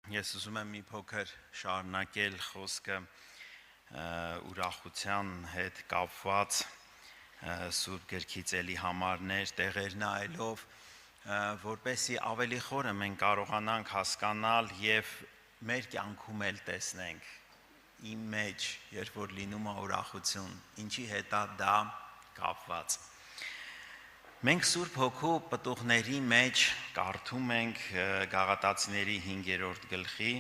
Ես ուզում եմ մի փոքր շարունակել խոսքը ուրախության հետ կապված Սուրբ գրքից էլի համարներ տեղեր նայելով, որպեսզի ավելի խորը մենք կարողանանք հասկանալ եւ մեր կյանքում էլ տեսնենք իմ մեջ, երբ որ լինում է ուրախություն, ինչի հետ է դա կապված։ Մենք Սուրբ Հոգու պտուղների մեջ կարդում ենք Գաղատացիների 5-րդ գլխի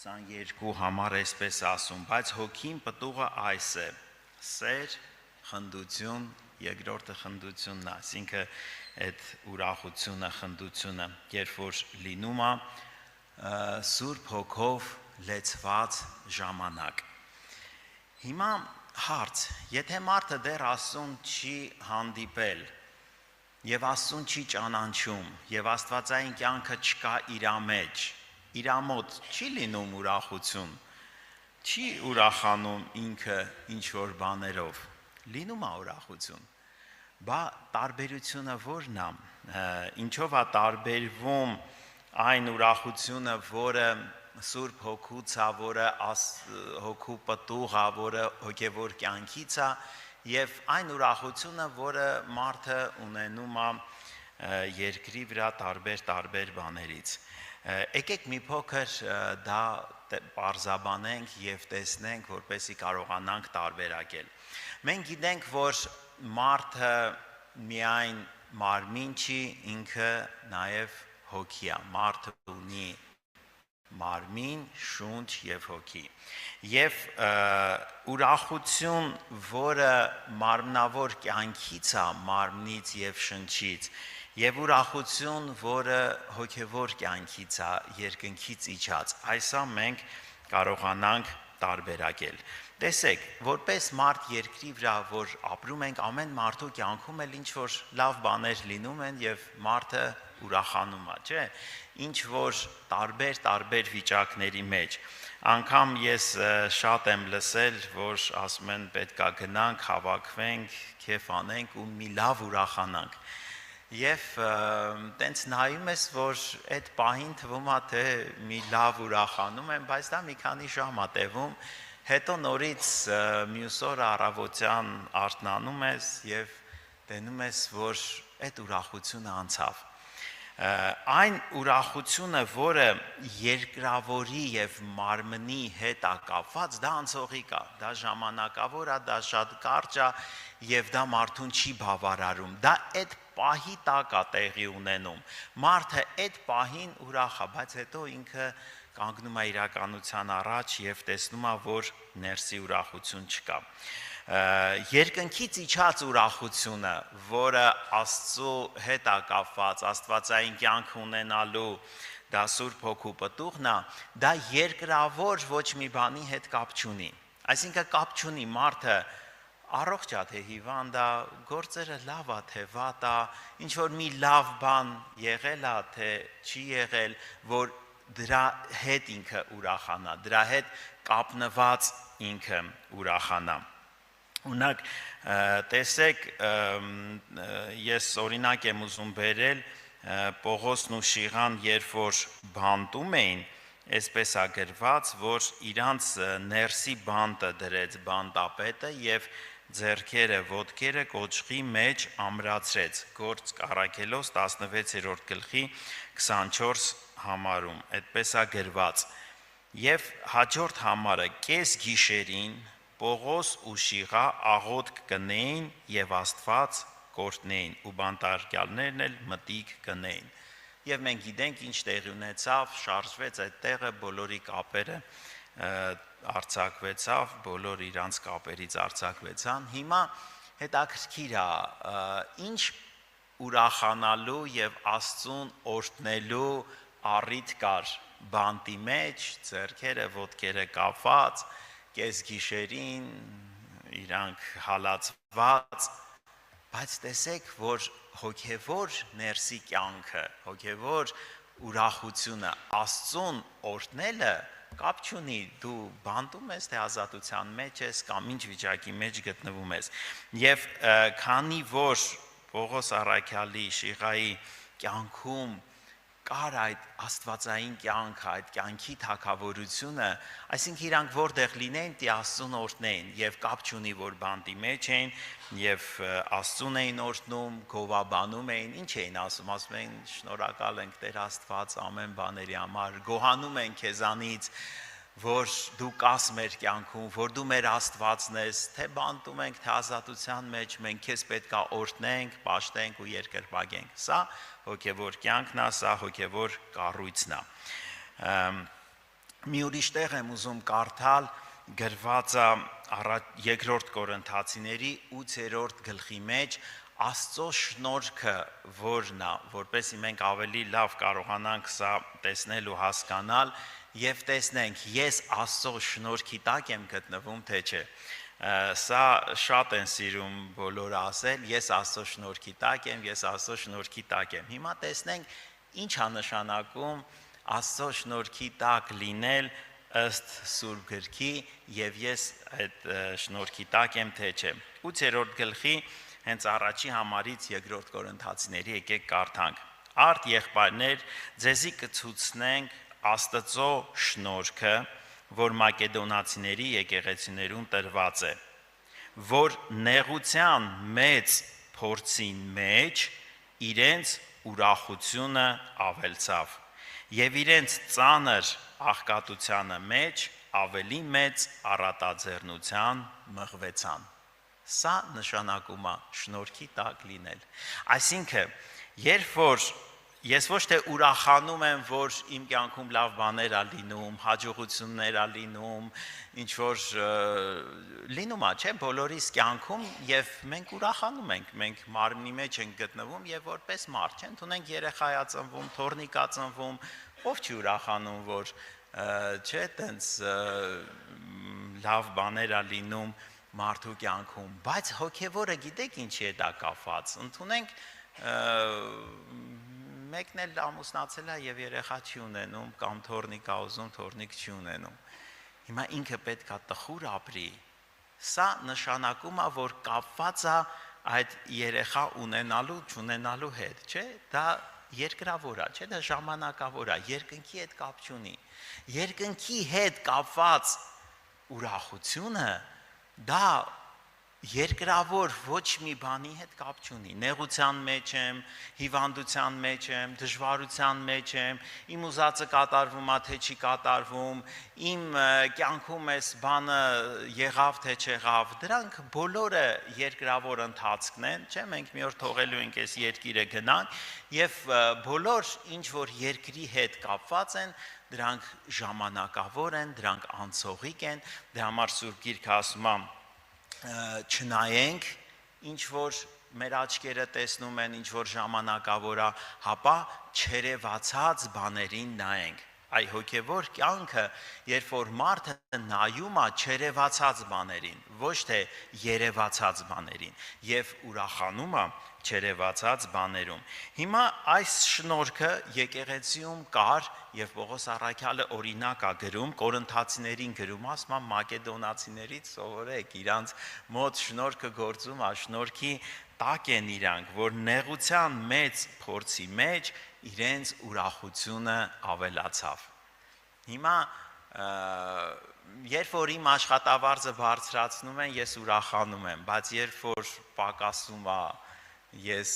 22 համար այսպես ասում, բայց Հոգին պտուղը այս է. սեր, խնդություն, երկրորդը խնդությունն է, այսինքն այդ ուրախությունը, խնդությունը, երբ որ լինում է Սուրբ Հոգով լեցված ժամանակ։ Հիմա հարց, եթե մարդը դեռ Աստծուն չի հանդիպել եւ Աստծուն չի ճանաչում եւ աստվածային կյանքը չկա իր մեջ, իր մոտ չի լինում ուրախություն, չի ուրախանում ինքը ինչ որ բաներով, լինում է ուրախություն։ Բա տարբերությունը ո՞րն է։ Ինչով է տարբերվում այն ուրախությունը, որը Սուրբ Հոգուց է, որը Հոգու պտուղ է, որը հոգևոր կյանքից է, եւ այն ուրախությունը, որը մարդը ունենում է երկրի վրա տարբեր բաներից։ Եկեք մի փոքր դա պարզաբանենք եւ տեսնենք, որպեսզի կարողանանք տարբերակել։ Մենք գիտենք, որ մարդը միայն մարմին չի, ինքը նաեւ հոգի է։ Մարդը ունի մարմին, շունչ եւ հոգի։ Եվ ուրախություն, որը մարմնավոր կյանքից է, մարմնից եւ շնչից, եւ ուրախություն, որը հոգեվոր կյանքից է, երկնքից իջած, այսա մենք կարողանանք տարբերակել։ Տեսեք, որպես մարդ երկրի վրա, որ ապրում ենք, ամեն մարդու կյանքում էլ ինչ որ լավ բաներ լինում են եւ մարդը ուրախանում է, չէ՞։ Ինչ որ տարբեր վիճակների մեջ։ Անկամ ես շատ եմ լսել, որ ասում են պետքա գնանք, հավաքվենք, քեֆ անենք ու մի լավ ուրախանանք։ Եվ տենց նայում ես, որ այդ պահին թվում է, թե մի լավ ուրախանում եմ, բայց դա մի քանի ժամ է տևում, հետո նորից մյուս օրը առավոտյան արթնանում ես եւ տենում ես, որ այդ ուրախությունը անցավ։ Այն ուրախությունը, որը երկրավորի եւ մարմնի հետ է կապված, դա անցողիկ է, դա ժամանակավոր է, դա շատ կարճ է եւ դա մարդուն չի բավարարում։ Դա այդ պահի տակ է տեղի ունենում։ Մարդը այդ պահին ուրախ է, բայց հետո ինքը կանգնում է իրականության առաջ եւ տեսնում է, որ ներսի ուրախություն չկա։ Երկնքից իջած ուրախությունը, որը Աստծո հետ է կապված, աստվածային կյանք ունենալու, դա Սուրբ Հոգու պտուղն է, դա երկրավոր ոչ մի բանի հետ կապ չունի։ Այսինքն կապ չունի մարդը առողջ է, թե հիվանդ է, գործերը լավ է, թե վատ է, ինչ որ մի լավ բան եղել է, թե չի եղել, որ դրա հետ ինքը ուրախանա, դրա հետ կապնված ինքը ուրախանա։ Ունակ տեսեք, ես օրինակ եմ ուզում բերել Պողոսն ու Շիղան, երբ որ բանտում էին, այսպես է գրված, որ իրանց ներսի բանտը դրեց բանտապետը եւ ձեռքերը, ոտքերը կոճղի մեջ ամրացրեց։ Գործք Առաքելոս 16-րդ գլխի 24 համարում, այդպես է գրված։ Եվ հաջորդ համարը կես գիշերին Պողոս ու Շիղա աղոթք կնեին եւ Աստված կորտնեին ու բանտարկյալներն էլ մտիկ կնեին։ Եվ մենք գիտենք ինչ տեղի ունեցավ, շարժվեց այդ տեղը, բոլորի կապերը արձակվեցավ, բոլոր իրանց կապերից արձակվեցան։ Հիմա հետաքրքիր է, ինչ ուրախանալու եւ Աստծուն օրհնելու առիթ կար բանտի մեջ, ձեռքերը, ոտքերը կապված, կես գիշերին իրանք հալածված, բայց տեսեք, որ հոգևոր ներսի կյանքը, հոգևոր ուրախությունը Աստծուն օրհնելը կապ չունի, դու բանտում ես, թե ազատության մեջ ես կամ ինչ վիճակի մեջ գտնվում ես։ Եվ քանի որ Պողոս առաքյալի Շիղայի կյանքում կար այդ աստվածային կյանքը, այդ կյանքի թակավորությունը, այսինքն իրանք որտեղ լինեին, դի Աստծուն օրհնեին եւ կապ չունի որ բանդի մեջ էին եւ Աստծուն էին օրհնում, գովաբանում էին, ինչ էին ասում էին շնորհակալ ենք Տեր Աստված ամեն բաների համար, գոհանում են քեզանից, որ դու կաս մեր կյանքում, որ դու մեր Աստվածն ես, թե բանտում ենք, թե ազատության մեջ, մենք քեզ պետքա օրհնենք, պաշտենք ու երկրպագենք։ Սա հոգևոր կյանքն է, սա հոգևոր կառույցն է։ Մի ուրիշ տեղ եմ ուզում կարդալ, գրված է երկրորդ Կորինթացիների 8-րդ գլխի մեջ Աստծո շնորհքը որն է, որպեսզի մենք ավելի լավ կարողանանք սա տեսնել ու հասկանալ եւ տեսնենք ես Աստծո շնորհքի տակ եմ գտնվում թե չէ։ Սա շատ են սիրում բոլորը ասել, ես Աստծո շնորհքի տակ եմ, ես Աստծո շնորհքի տակ եմ։ Հիմա տեսնենք ինչ է նշանակում Աստծո շնորհքի տակ լինել ըստ Սուրբ Գրքի եւ ես այդ շնորհքի տակ եմ թե չէ։ 8-րդ գլխի հենց առաջի համարից երկրորդ Կորինթացիների եկեք կարդանք։ Արդ եղբայրներ, ձեզի կցուցնենք Աստծո շնորհքը, որ մակեդոնացիների եկեղեցիներուն տրված է, որ նեղության մեծ փորձի մեջ իրենց ուրախությունը ավելցավ եւ իրենց ծանր աղքատությանը մեջ ավելի մեծ առատաձեռնության մղվեցան։ Սա նշանակում է շնորհքի տակ լինել։ Այսինքն, երբ որ ես ոչ թե ուրախանում եմ, որ իմ կյանքում լավ բաներ ա լինում, հաջողություններ ա լինում, ինչ որ լինում ա, չէ, բոլորիս կյանքում եւ մենք ուրախանում ենք, մենք մարմնի մեջ ենք գտնվում եւ որպես մարդ, չէ, ունենք երեխա ա ծնվում, թորնիկ ա ծնվում, ով չի ուրախանում, որ չէ, տենց լավ բաներ ա լինում մարդու կյանքում, բայց հոգևորը գիտեք ինչի է դա կապված, ընդունենք մեկն էլ ամուսնացել է եւ երեխա չի ունենում կամ թորնիկ ա ուզում, թորնիկ չի ունենում։ Հիմա ինքը պետք է տխուր ապրի։ Սա նշանակում է, որ կապված է այդ երեխա ունենալու, չունենալու հետ, չէ՞։ Դա երկրավոր է, չէ՞, դա ժամանակավոր է, երկնքի հետ կապ չունի։ Երկնքի հետ կապված ուրախությունը դա երկրավոր ոչ մի բանի հետ կապ չունի։ Նեղության մեջ եմ, հիվանդության մեջ եմ, դժվարության մեջ եմ, իմ ուզածը կատարվում է թե չի կատարվում, իմ կյանքում էս բանը եղավ թե չեղավ, դրանք բոլորը երկրավոր ընթացքն են, չէ՞, մենք մի օր թողելու ենք այս երկիրը գնանք եւ բոլոր ինչ որ երկրի հետ կապված են, դրանք ժամանակավոր են, դրանք անցողիկ են, դրա համար Սուրբ Գիրքը ասում է չնայենք ինչ որ մեր աչքերը տեսնում են, ինչ որ ժամանակավոր է, հապա չերևացած բաներին նայենք։ Այ հոգևոր կյանքը, երբ որ մարդը նայում է չերևացած բաներին, ոչ թե երևացած բաներին, եւ ուրախանում է չերևացած բաներում։ Հիմա այս շնորհքը եկեղեցիում կար եւ Պողոս առաքյալը օրինակ է գրում, Կորինթացիներին գրում, ասում է մակեդոնացիներից սովորեք, իրանց մոտ շնորհքը գործում է, շնորհքի տակ են իրանք, որ նեղության մեծ փորձի մեջ իրենց ուրախությունը ավելացավ։ Հիմա երբ որ իմ աշխատավարձը բարձրացնում են, ես ուրախանում եմ, բայց երբ որ պակասում է, ես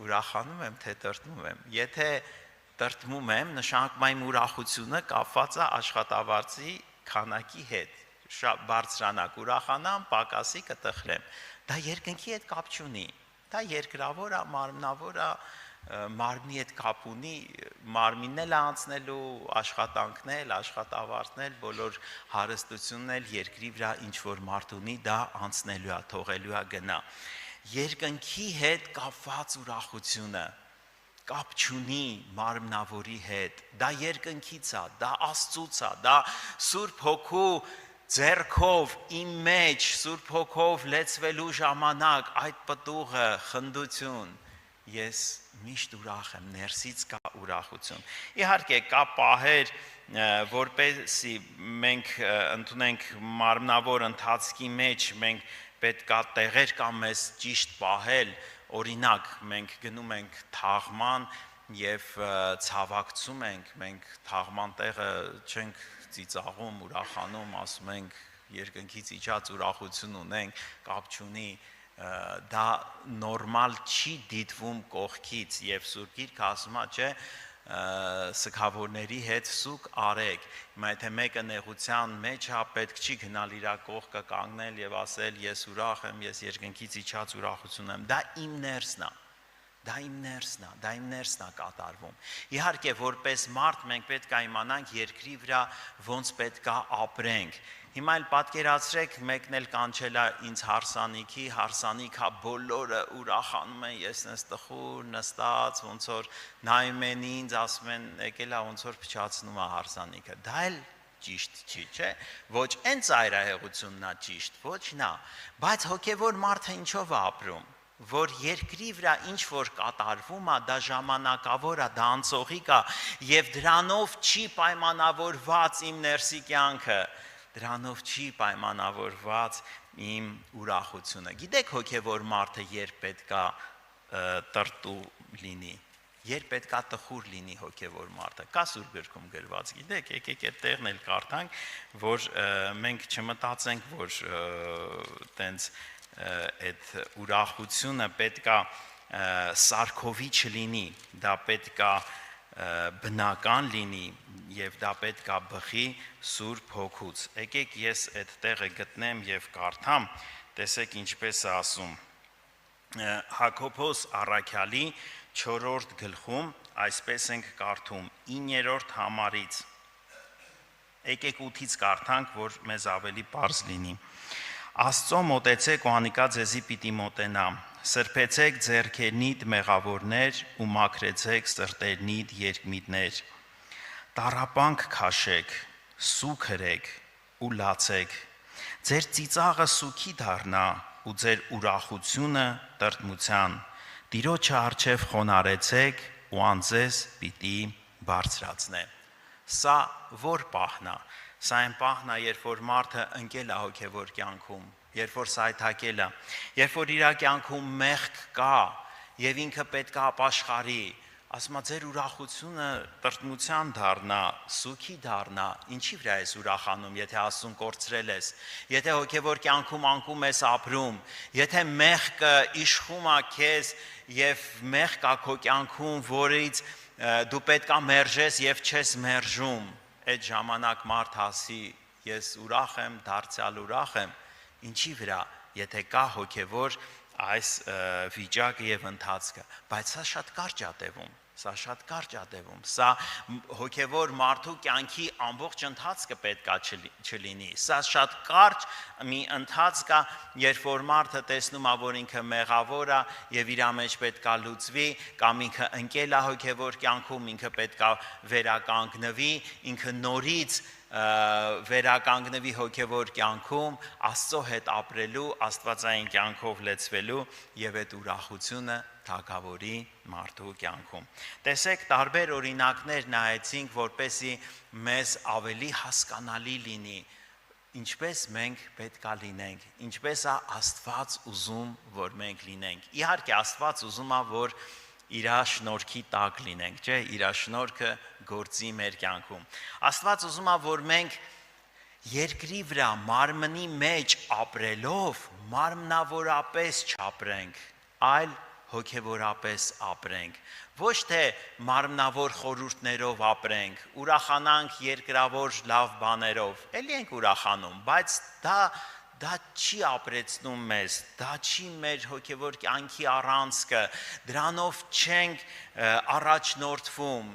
ուրախանում եմ, թե տրտմում եմ։ Եթե տրտմում եմ, նշանակում է իմ ուրախությունը կապված է աշխատավարձի քանակի հետ։ Շատ բարձրանա կուրախանամ, պակասի կտխրեմ։ Դա երկնքի հետ կապ չունի։ Դա երկրավոր է, մարմնավոր է, մարմնի հետ կապ ունի, մարմինն էլ անցնելու, աշխատանքնել, աշխատավարձնել, բոլոր հարստությունն էլ երկրի վրա ինչ որ մարդ ունի, դա անցնելու է, թողելու է գնա։ Երկնքի հետ կապված ուրախությունը կապ չունի մարմնավորի հետ, դա երկնքից է, դա Աստծուց է, դա Սուրբ Հոգու ձեռքով իմ մեջ, Սուրբ Հոգով լեցվելու ժամանակ այդ պտուղը, խնդություն, ես միշտ ուրախ եմ, ներսից կա ուրախություն։ Իհարկե կա պահեր, որպեսզի մենք ընդունենք մարմնավոր ընթացքի մեջ, մենք պետք է տեղեր կա մեզ ճիշտ պահել, օրինակ մենք գնում ենք թաղման եւ ցավակցում ենք, մենք թաղման տեղը չենք ծիծաղում, ուրախանում, ասում ենք երկնքից իջած ուրախություն ունենք, կապ չունի, դա նորմալ չի դիտվում կողքից եւ Սուրբ Գիրքը ասում է, չէ, սգավորների հետ սուկ արեք։ Հիմա եթե մեկը նեղության մեջ է, պետք չի գնալ իր կողքը կանգնել եւ ասել ես ուրախ եմ, ես երկնքից իջած ուրախություն եմ։ Դա իմ ներսն է։ Դա իմ ներսն է կատարվում։ Իհարկե, որպես մարդ մենք պետք է իմանանք երկրի վրա ոնց պետք է ապրենք։ Հիմա էլ պատկերացրեք, մեկն էլ կանչել է ինձ հարսանիքա բոլորը ուրախանում են, ես նես տխուր նստած, ոնց որ նայում են ինձ, ասում են, եկել է ոնց որ փչացնում է հարսանիքը։ Դա էլ ճիշտ չի, չէ՞։ Ոչ այն ծայրահեղությունն է ճիշտ, ոչ նա, բայց հոգևոր մարդը ինչով է ապրում, որ երկրի վրա ինչ որ կատարվում է, դա ժամանակավոր է, դա անցողիկ է եւ դրանով չի պայմանավորված իմ ներսի կյանքը, դրանով չի պայմանավորված իմ ուրախությունը։ Գիտեք հոգևոր մարդը երբ պետքա տրտու լինի, երբ պետքա տխուր լինի հոգևոր մարդը։ Կա Սուրբ գրքում գրված, գիտեք, եկեք այդ տեղն էլ կարդանք, որ մենք չմտածենք, որ տենց այդ ուրախությունը պետքա սարքովի չլինի, դա պետքա բնական լինի եւ դա պետքա բխի Սուրբ Հոգուց։ Եկեք ես այդ տեղը գտնեմ եւ կարդամ, տեսեք ինչպես է ասում։ Հակոբոս առաքյալի 4-րդ գլխում այսպես ենք կարդում 9-րդ համարից։ Եկեք 8-ից կարդանք, որ մեզ ավելի པարզ լինի։ Աստծո մոտեցեք ու անիկա ձեզի պիտի մոտենա, սրբեցեք ձեռքերնիդ մեղավորներ ու մաքրեցեք սրտերնիդ երկմիտներ, տառապանք քաշեք, սուգ հրեք ու լացեք, ձեր ծիծաղը սուգի դառնա ու ձեր ուրախությունը տրտմության, Տիրոջը առջև խոնարեցեք ու անձես պիտի բարձրացնե։ Սա որ պահն է։ Սա այն պահն է, երբ որ մարդը ընկել է հոգևոր կյանքում, երբ որ սայթակել է, երբ որ իր կյանքում մեղք կա եւ ինքը պետք է ապաշխարի, ասում է ձեր ուրախությունը տրտմության դառնա, սուգի դառնա, ինչի վրա ես ուրախանում, եթե Աստծուն կորցրել ես, եթե հոգևոր կյանքում անկում ես ապրում, եթե մեղքը իշխում է քեզ եւ մեղք կա քո կյանքում, որից դու պետք է մերժես եւ չես մերժում, այդ ժամանակ մարդ ասի ես ուրախ եմ, դարձյալ ուրախ եմ, ինչի վրա, եթե կա հոգևոր այս վիճակը եւ ընթացքը, բայց սա շատ կարճ է տևում, սա հոգևոր մարդու կյանքի ամբողջ ընթացքը պետքա չլինի, սա շատ կարճ մի ընթացք է, երբ որ մարդը տեսնում է, որ ինքը մեղավոր է եւ իր մեջ պետքա լուծվի, կամ ինքը ընկել է հոգևոր կյանքում, ինքը պետքա վերականգնվի, ինքը նորից վերականգնվի հոգևոր կյանքում, Աստծո հետ ապրելու, աստվածային կյանքով լեցվելու եւ այդ ուրախությունը թագավորի մարդու կյանքում։ Տեսեք, տարբեր օրինակներ նայեցինք, որպեսզի մեզ ավելի հասկանալի լինի, ինչպես մենք պետքա լինենք, ինչպես է Աստված ուզում, որ մենք լինենք։ Իհարկե Աստված ուզում է, որ իր շնորհքի տակ լինենք, չէ՞, իր շնորհքը գործի մեր կյանքում։ Աստված ուզում է, որ մենք երկրի վրա մարմնի մեջ ապրելով մարմնավորապես չապրենք, այլ հոգևորապես ապրենք, ոչ թե մարմնավոր խորհուրդներով ապրենք, ուրախանանք երկրավոր լավ բաներով, էլի ենք ուրախանում, բայց դա չի ապրեցնում մեզ, դա չի մեր հոգևոր կյանքի առանցքը, դրանով չենք առաջնորդվում,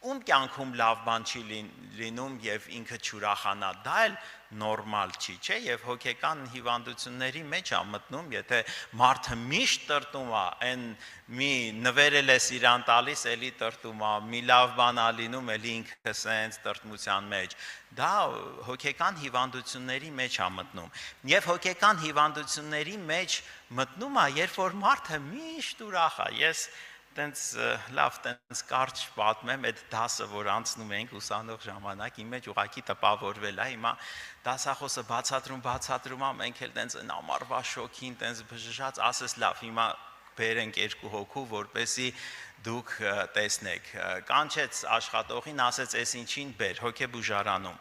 ում կյանքում լավ բան չի լինում եւ ինքը չուրախանա, դա էլ նորմալ չի, չէ՞, եւ հոգեկան հիվանդությունների մեջ է մտնում, եթե մարդը միշտ տրտում է, այն մի նվերել ես իրան տալիս, էլի տրտում է, մի լավ բան է լինում, էլի ինքը սենց տրտմության մեջ, դա հոգեկան հիվանդությունների մեջ է մտնում, եւ հոգեկան հիվանդությունների մեջ մտնում է, երբ որ մարդը միշտ ուրախ է, ես լավ կարճ պատմեմ այդ դասը, որ անցնում ենք ուսանող ժամանակ, իմ մեջ ուղղակի տպավորվել է, հիմա դասախոսը բացատրում է, մենք էլ տենց այն ամառվա շոքին, տենց բժշած, ասես լավ, հիմա բերենք երկու հոգու, որպեսի դուք տեսնեք։ Կանչեց աշխատողին, ասեց, «Էս ինչին բեր», հոգեբուժարանում։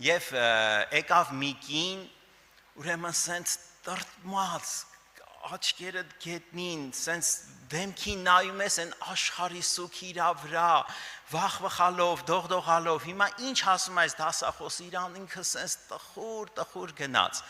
Եվ եկավ մի կին, ուրեմն սենց տրտմած, աչքերը գետնին, սենց դեմքին նայում ես են աշխարհի սուքի իրա վրա, վախվխալով, դողդողալով, հիմա ինչ ասում այս դասախոսը, իրան ինքը սենց տխուր գնաց։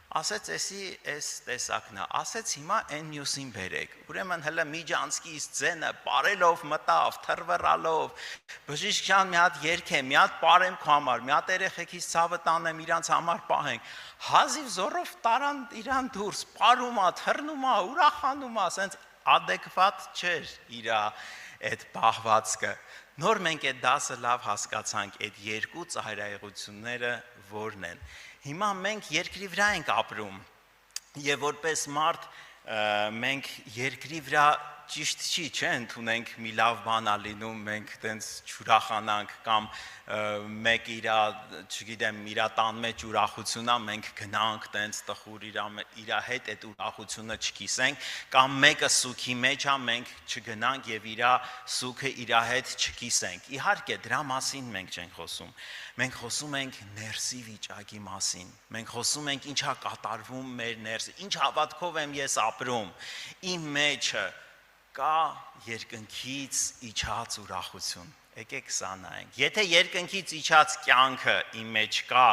Ասեց, էս տեսակն է, ասեց, հիմա այն մյուսին բերեք։ Ուրեմն հələ միջանցքից ձենը պարելով մտավ, թռվռալով, բժիշկ մի հատ երգեմ, մի հատ պարեմ քո համար, մի հատ երեխեքից ցավը տանեմ, իրանց համար պահենք։ Հազիվ զորով տարան իրան դուրս, պարում է, թռնում է, ուրախանում է, ասենց adekvat չէր իր այդ պահվածքը։ Նոր մենք այդ դասը լավ հասկացանք, այդ երկու ծայրահեղությունները որն են։ Հիմա մենք երկրի վրա ենք ապրում եւ որպես մարդ մենք երկրի վրա ճիշտ չի, չէ՞, ընդունենք մի լավ բան ա լինում, մենք տենց ուրախանանք կամ մեկ իր, չգիտեմ, իր տան մեջ ուրախությունա, մենք գնանք տենց տխուր իր հետ այդ ուրախությունը չկիսենք, կամ մեկը սուքի մեջ ա, մենք չգնանք եւ իր սուքը իր հետ չկիսենք։ Իհարկե, դրա մասին մենք չենք խոսում։ Մենք խոսում ենք ներսի վիճակի մասին։ Մենք խոսում ենք ինչա կատարվում մեր ներսը, ինչ հավատքով եմ ես ապրում։ Իմ մեջը կա երկնքից իջած ուրախություն։ Եկեք սա նայենք։ Եթե երկնքից իջած կյանքը իմ մեջ կա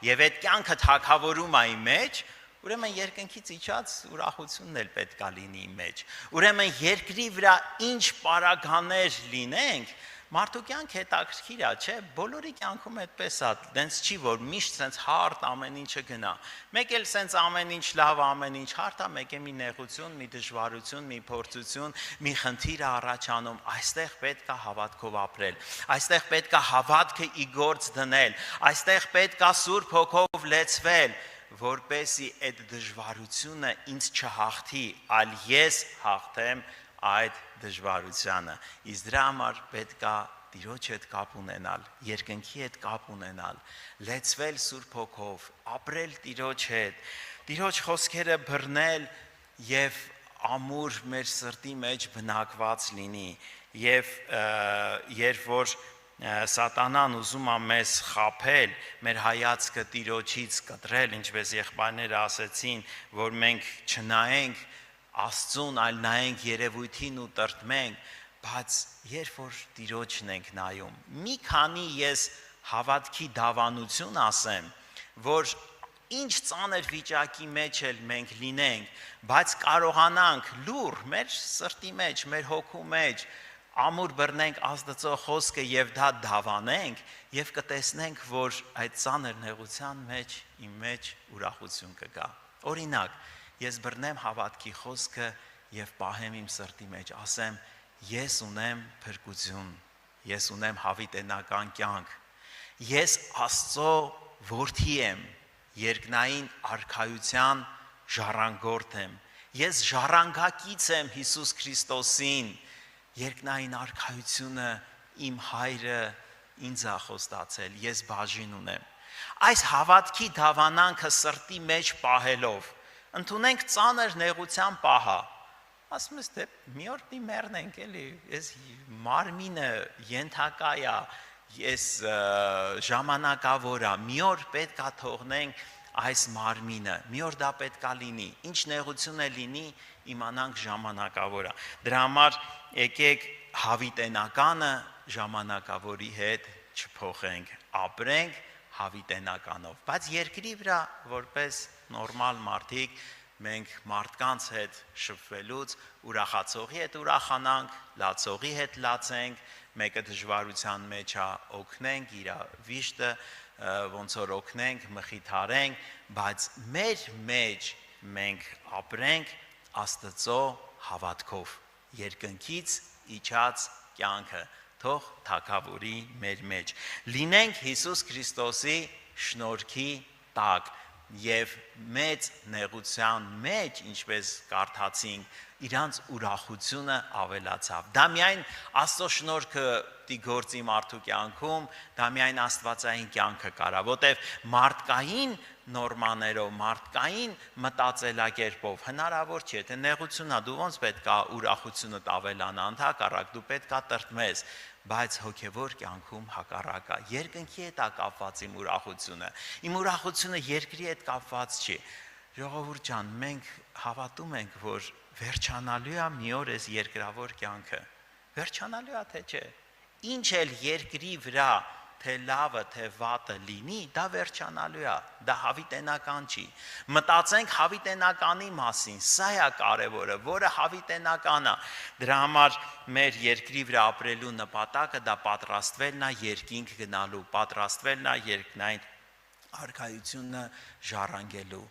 եւ այդ կյանքը թակավորում է իմ մեջ, ուրեմն երկնքից իջած ուրախությունն էլ պետք է լինի իմ մեջ։ Ուրեմն երկրի վրա ինչ պարագաներ լինենք, մարդու կյանքը հետաքրքիր է, չէ՞, բոլորի կյանքում այդպես է, դենց չի, որ միշտ սենց հարթ ամեն ինչը գնա։ Մեկ էլ սենց ամեն ինչ լավ, ամեն ինչ հարթ է, մեկ է մի նեղություն, մի դժվարություն, մի փորձություն, մի խնդիր է առաջանում, այստեղ պետք է հավատքով ապրել, այստեղ պետք է հավատքը ի գործ դնել, այստեղ պետք է Սուրբ Հոգով լեցվել, որպեսզի այդ դժվարությունը ինձ չհաղթի, այլ ես հաղթեմ այդ դժվարությանը։ Իսկ դրա համար պետք է Տիրոջ հետ կապ ունենալ, երկնքի հետ կապ ունենալ, լեցվել Սուրբ Հոգով, ապրել Տիրոջ հետ, Տիրոջ խոսքերը բռնել եւ ամուր մեր սրտի մեջ բնակված լինի։ Եվ երբ որ Սատանան ուզում է մեզ խաբել, մեր հայացքը Տիրոջից կտրել, ինչպես եղբայրները ասեցին, որ մենք չնայենք Աստծուն, այլ նայենք երևույթին ու տրտմենք, բայց երբ որ Տիրոջն ենք նայում, մի քանի ես հավատքի դավանություն ասեմ, որ ինչ ծանր վիճակի մեջ էլ մենք լինենք, բայց կարողանանք լուր մեր սրտի մեջ, մեր հոգու մեջ, ամուր բռնենք Աստծո խոսքը եւ դա դավանենք եւ կտեսնենք, որ այդ ծանր նեղության մեջ իմ մեջ ուրախություն կգա։ Օրինակ, ես բռնեմ հավատքի խոսքը եւ պահեմ իմ սրտի մեջ, ասեմ, ես ունեմ փրկություն, ես ունեմ հավիտենական կյանք, ես Աստծո որդի եմ, երկնային արքայության ժառանգորդ եմ, ես ժառանգակից եմ Հիսուս Քրիստոսին, երկնային արքայությունը իմ հայրը ինձ ա խոստացել, ես բաժին ունեմ։ Այս հավատքի դավանանքը սրտի մեջ պահելով, ընդունենք ծանր նեղության պահա, ասում ես, դե մի օր մի մեռնենք էլի, ես մարմինը ենթակա է, ես ժամանակավոր է, մի օր պետք է թողնենք այս մարմինը, մի օր դա պետք է լինի, ինչ նեղություն է լինի, իմանանք ժամանակավոր է։ Դրա համար եկեք հավիտենականը ժամանակավորի հետ չփոխենք, ապրենք հավիտենականով, բայց երկրի վրա որպես նորմալ մարդիկ մենք մարդկանց հետ շփվելուց ուրախացողի հետ ուրախանանք, լացողի հետ լացենք, մեկը դժվարության մեջ է օգնենք, իր վիշտը ոնց որ օգնենք, մխիթարենք, բայց մեր մեջ մենք ապրենք Աստծո հավատքով, երկնքից իջած կյանքը թող թագավորի մեր մեջ։ Լինենք Հիսուս Քրիստոսի շնորհքի տակ եւ մեծ նեղության մեջ, ինչպես կարդացինք, իրանց ուրախությունը ավելացավ։ Դա միայն Աստծո շնորհքը դի գործի մարդու կյանքում, դա միայն աստվածային կյանքը կարա, որտեվ մարդկային նորմաներով, մարդկային մտածելակերպով հնարավոր չէ, թե նեղությունա դու ոնց պետք է ուրախությունդ ավելանա, ընդհակառակ դու պետք է տրտմես, բայց հոգևոր կյանքում հակառակը երկնքի հետ է կապված իմ ուրախությունը։ Իմ ուրախությունը երկրի հետ կապված չի։ Ժողովուրդ ջան, մենք հավատում ենք, որ վերջանալու է մի օր այս երկրավոր կյանքը։ Վերջանալու է թե չէ։ Ինչ էլ երկրի վրա թե լավը, թե վատը լինի, դա վերջանալու է, դա հավիտենական չի։ Մտածենք հավիտենականի մասին, սա է կարևորը, որը հավիտենական է։ Դրա համար մեր երկրի վրա ապրելու նպատակը դա պատրաստվելն է երկինք գնալու, պատրաստվելն է երկնային արքայությունը ժառանգելու։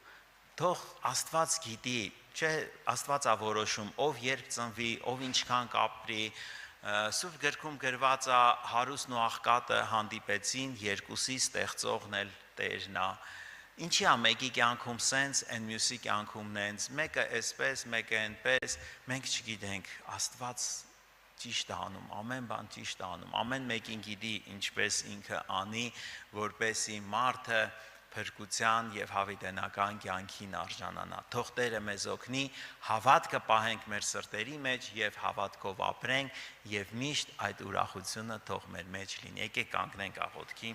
Թող Աստված գիտի, չէ, Աստված է որոշում, ով երբ ծնվի, ով ինչքան կապրի։ Սուրբ գրքում գրված է հարուստն ու աղքատը հանդիպեցին, երկուսի ստեղծողն էլ Տերն է։ Ինչի է մեկի կյանքում սենց, այն մյուսի կյանքում նենց, մեկը էսպես, մեկը այնպես, մենք չգիտենք, Աստված ճիշտ է անում, ամեն բան ճիշտ է անում, ամեն մեկին գիտի ինչպես ինքը անի, որպեսի մարդը փրկության եւ հավիտենական կյանքին արժանանա։ Թող Տերը մեզ օգնի, հավատքը պահենք մեր սրտերի մեջ եւ հավատքով ապրենք եւ միշտ այդ ուրախությունը թող մեր մեջ լինի։ Եկեք կանգնենք աղոթքի։